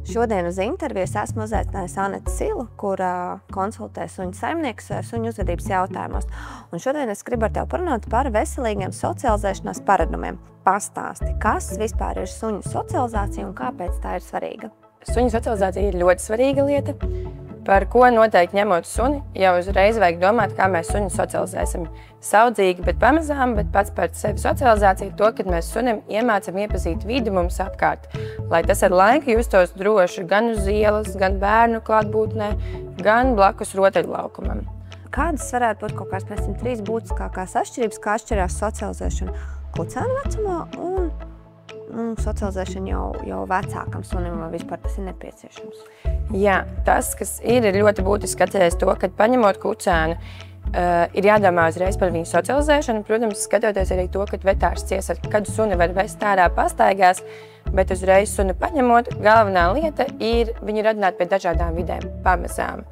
Šodien uz interviju esmu uzaicinājusi Aneti Silu, kur konsultē suņu saimniekus suņu uzvedības jautājumos. Un šodien es gribu ar tevi parunāt par veselīgiem socializēšanās paradumiem. Pastāsti, kas vispār ir suņu socializācija un kāpēc tā ir svarīga? Suņu socializācija ir ļoti svarīga lieta, par ko noteikti ņemot suni, jau uzreiz vajag domāt, kā mēs suņu socializēsim. Saudzīgi, bet pamazām, bet pats par sevi socializācija ir to, kad mēs sunim iemācam iepazīt vidi mums apkārt, lai tas ar laiku justos droši gan uz ielas, gan bērnu klātbūtnē, gan blakus rotaļlaukumam. Kādas varētu būt kaut kādas, mēs esam 3 būtiskākās atšķirības, kā atšķirās socializēšana kucēnu vecumā un socializēšana jau vecākam sunim, vai vispār tas ir nepieciešams? Jā, tas, kas ir ļoti būtiski atcerēties to, kad paņemot kucēnu, ir jādomā uzreiz par viņu socializēšanu. Protams, skatoties arī to, kad vetārs ciesa, kad suni var vest ārā pastaigās, bet uzreiz suni paņemot, galvenā lieta ir viņu radināt pie dažādām vidēm pamazām.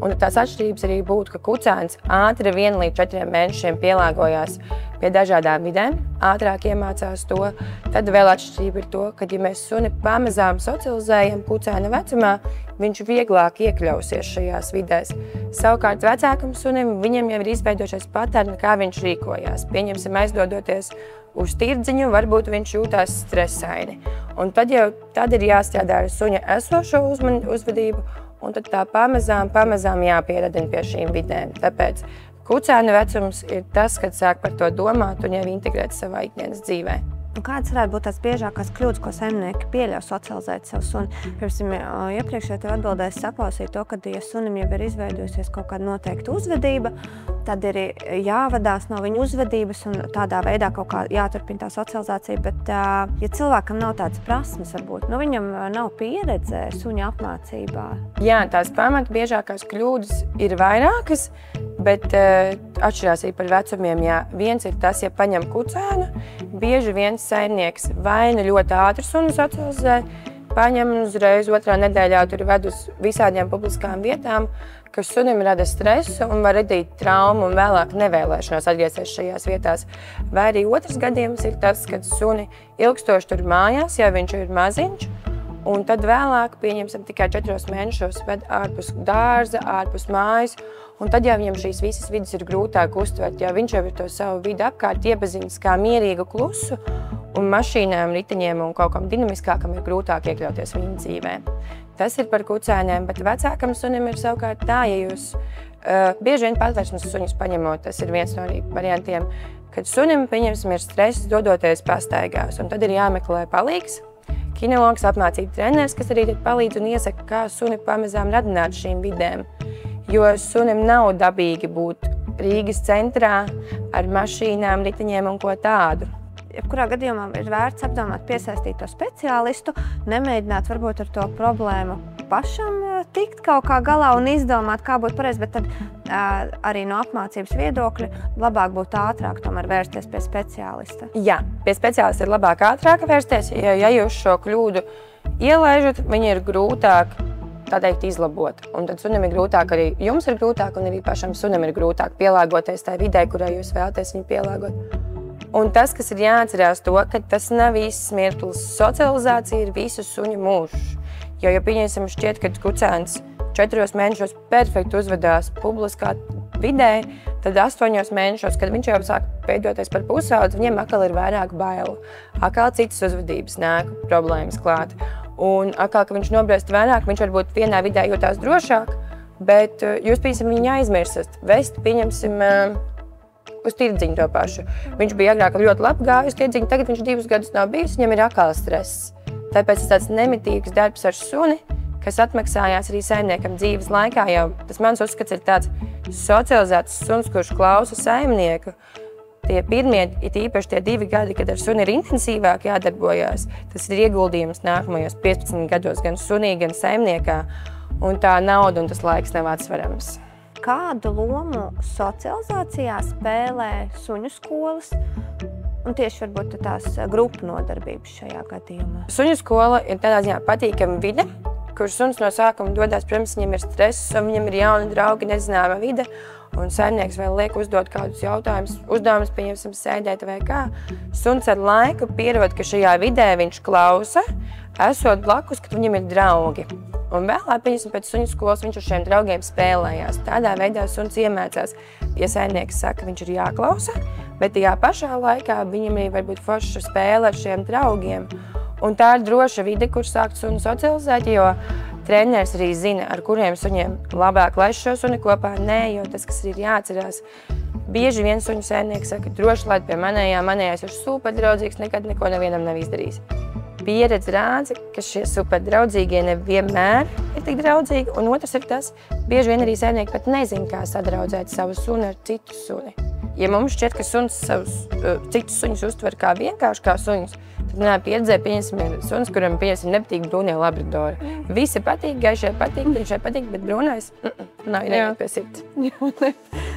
Un tās atšķirības arī būtu, ka kucēns ātri 1 līdz 4 mēnešiem pielāgojās pie dažādām vidēm, ātrāk iemācās to. Tad vēl atšķirība ir to, ka, ja mēs suni pamazām socializējam kucēna vecumā, viņš vieglāk iekļausies šajās vidēs. Savukārt vecākam sunim, viņam jau ir izveidojušies paterni, kā viņš rīkojās. Pieņemsim, aizdodoties uz tirdziņu, varbūt viņš jūtās stresaini. Un tad ir jāstrādā ar suņa esošo uzvedību, un tad tā pamazām jāpieradina pie šīm vidēm. Tāpēc kucēna vecums ir tas, kad sāk par to domāt un jau integrēt savā ikdienas dzīvē. Un kādas varētu būt tās biežākās kļūdas, ko saimnieki pieļauj socializēt savu suni? Iepriekšējā tev atbildēs saklausīt to, ka, ja sunim jau ir izveidojusies kaut kāda noteikta uzvedība, tad ir jāvadās no viņa uzvedības un tādā veidā kaut kā jāturpina tā socializācija. Bet, ja cilvēkam nav tādas prasmes, varbūt, viņam nav pieredze suņa apmācībā. Jā, tās pamata biežākās kļūdas ir vairākas, bet atšķirās arī par vecumiem. Jā. Viens ir tas, ja paņem kucēnu, bieži viens saimnieks vai nu ļoti ātri suni socializē, paņem uzreiz 2. nedēļā tur ved uz visādiem publiskām vietām, kas sunim rada stresu un var radīt traumu un vēlāk nevēlēšanos atgriezties šajās vietās. Vai arī otrs gadījums ir tas, kad suni ilgstoši tur mājās, ja viņš ir maziņš, un tad vēlāk, pieņemsim, tikai 4 mēnešos ved ārpus dārza, ārpus mājas, un tad jau viņam šīs visas vidas ir grūtāk uztvert, jo viņš jau ir to savu vidi apkārt iepazīstas kā mierīgu klusu, un mašīnām, riteņiem un kaut kam dinamiskākam ir grūtāk iekļauties viņa dzīvē. Tas ir par kucēniem, bet vecākam sunim ir savukārt tā, ja jūs bieži vien patvērsmes suņus paņemot, tas ir viens no variantiem, kad sunim, pieņemsim, ir stress dodoties pastaigās, un tad ir jāmeklē palīgs, kinologs, apmācība treneris, kas arī palīdz un iesaka, kā suni pamazām radināt šīm vidēm. Jo sunim nav dabīgi būt Rīgas centrā ar mašīnām, riteņiem un ko tādu. Jebkurā gadījumā ir vērts apdomāt piesaistīt to speciālistu, nemēģināt varbūt ar to problēmu pašam tikt kaut kā galā un izdomāt, kā būtu pareizi, bet tad arī no apmācības viedokļa labāk būtu ātrāk tomēr vērsties pie speciālista. Jā, pie speciālista ir labāk ātrāk vērsties, jo ja jūs šo kļūdu ielaižat, viņi ir grūtāk tā teikt izlabot. Un tad sunim ir grūtāk, arī jums ir grūtāk, un arī pašam sunim ir grūtāk pielāgoties tai vidē, kurai jūs vēlaties viņu pielāgot. Un tas, kas ir jāatcerās to, ka tas nav īsts mirklis. Socializācija ir visu suņu mūžs. Jo, ja pieņemsim šķiet, ka kucēns 4 mēnešos perfekti uzvedās publiskā vidē, tad 8 mēnešos, kad viņš jau sāk veidoties par pusaudzi, viņiem atkal ir vairāk bailu. Atkal citas uzvedības nāk, problēmas klāt. Un atkal, ka viņš nobriest vairāk, viņš varbūt vienā vidē jūtās drošāk, bet jūs, pieņemsim, viņu aizmirstat. Vest, pieņemsim, uz tirdziņu to pašu. Viņš bija agrāk ļoti labi gājis tirdziņu, tagad viņš 2 gadus nav bijis, viņam ir atkal stress. Tāpēc tas tāds nemitīgs darbs ar suni, kas atmaksājās arī saimniekam dzīves laikā, jau tas mans uzskats ir tāds socializēts suns, kurš klausa saimnieku. Tie pirmie, it īpaši tie 2 gadi, kad ar suni ir intensīvāk jādarbojās, tas ir ieguldījums nākamajos 15 gados gan sunī, gan saimniekā, un tā nauda un tas laiks nav atsverams. Kādu lomu socializācijā spēlē suņu skolas un tieši varbūt tās grupu nodarbības šajā gadījumā? Suņu skola ir tādā ziņā patīkama vide, kur suns no sākuma dodās, protams, viņam ir stress, un viņam ir jauni draugi, nezināma vide, un saimnieks vēl liek uzdot kādus jautājumus, uzdevumus, pieņemsim, sēdēt vai kā. Suns ar laiku pierod, ka šajā vidē viņš klausa, esot blakus, kad viņam ir draugi. Un vēlāk, pēc suņu skolas, viņš ar šiem draugiem spēlējās. Tādā veidā suns iemācās, ja saimnieks saka, viņš ir jāklausa, bet tajā pašā laikā viņam ir varbūt forša spēle ar šiem draugiem. Un tā ir droša vide, kur sākt sunu socializēt, jo treneris arī zina, ar kuriem suņiem labāk laist šo suni kopā. Nē, jo tas, kas ir jāatcerās, bieži vien suņu saimnieks saka, droši laid pie manējās ir super draudzīgs, nekad neko nevienam nav izdarījis. Pieredze rāda, ka šie superdraudzīgie nevienmēr ir tik draudzīgi, un otrs ir tas, bieži vien arī saimnieki pat nezin, kā sadraudzēt savu suni ar citu suni. Ja mums šķiet, ka suns savus citus suņus uztver kā vienkārši kā suņus, tad manā pieredzē, pieņemsim, ir suns, kuram, pieņemsim, nepatīk brūnie labradori. Visi patīk, gaišie patīk, plišie patīk, bet brūnais nav jāiet pie sirds.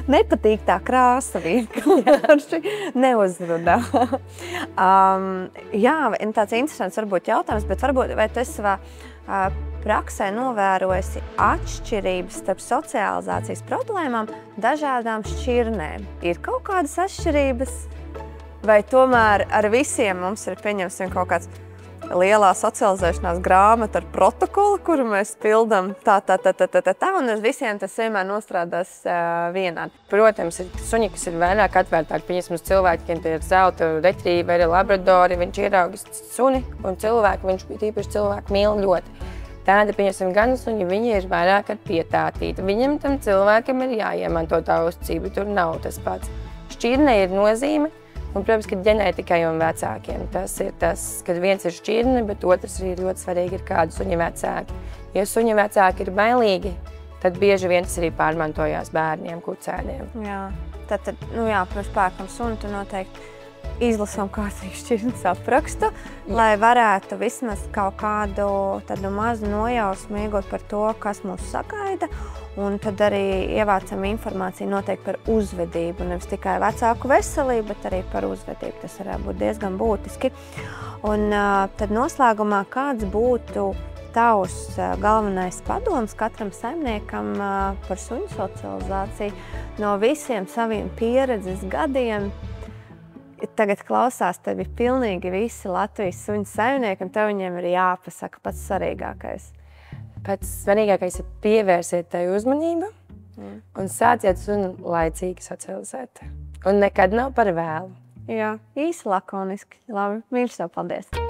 Nepatīk tā krāsa vienkārši, neuzrudā. Jā, tāds interesants varbūt jautājums, bet varbūt vai tu esi savā praksē novērojusi atšķirības starp socializācijas problēmām dažādām šķirnēm? Ir kaut kādas atšķirības? Vai tomēr ar visiem mums ir, pieņemsim, kaut kāds lielā socializēšanās grāmata ar protokolu, kuru mēs pildam tā, un uz visiem tas vienmēr nostrādās vienādi? Protams, ir suņi, kas ir vairāk atvērtāki, pieņemsim, uz cilvēkiem, tie ir zelta retrieveri, labradori, viņš ieraugis suni un cilvēku, viņš tīpaši cilvēku mīl ļoti. Tāda, pieņemsim, gan suņi, viņi ir vairāk ar pietātīti. Viņam tam cilvēkam ir jāiemanto tā uzticība, tur nav tas pats. Šķirne ir nozīme. Un, protams, ka ģenētikai un vecākiem tas ir tas, kad viens ir šķirne, bet otrs ir ļoti svarīgi ir kādu suņa vecāki. Ja suņa vecāki ir bailīgi, tad bieži vien tas arī pārmantojās bērniem, kucēniem. Jā, tad pirms pērkam suni, tu noteikti izlasām kārtīgi šķirnes aprakstu, lai varētu vismaz kaut kādu tādu mazu nojausmu iegūt par to, kas mūs sagaida. Un tad arī ievācam informāciju noteikti par uzvedību, nevis tikai vecāku veselību, bet arī par uzvedību. Tas varētu būt diezgan būtiski. Un tad noslēgumā kāds būtu tavs galvenais padoms katram saimniekam par suņu socializāciju no visiem saviem pieredzes gadiem? Tagad klausās tevi pilnīgi visi Latvijas suņu saimnieki, un tev viņiem ir jāpasaka pats svarīgākais. Pats svarīgākais ir pievērsiet tai uzmanību un sāciet suni laicīgi socializēt. Un nekad nav par vēlu. Jā, īsi lakoniski. Labi, mīļš tev, paldies!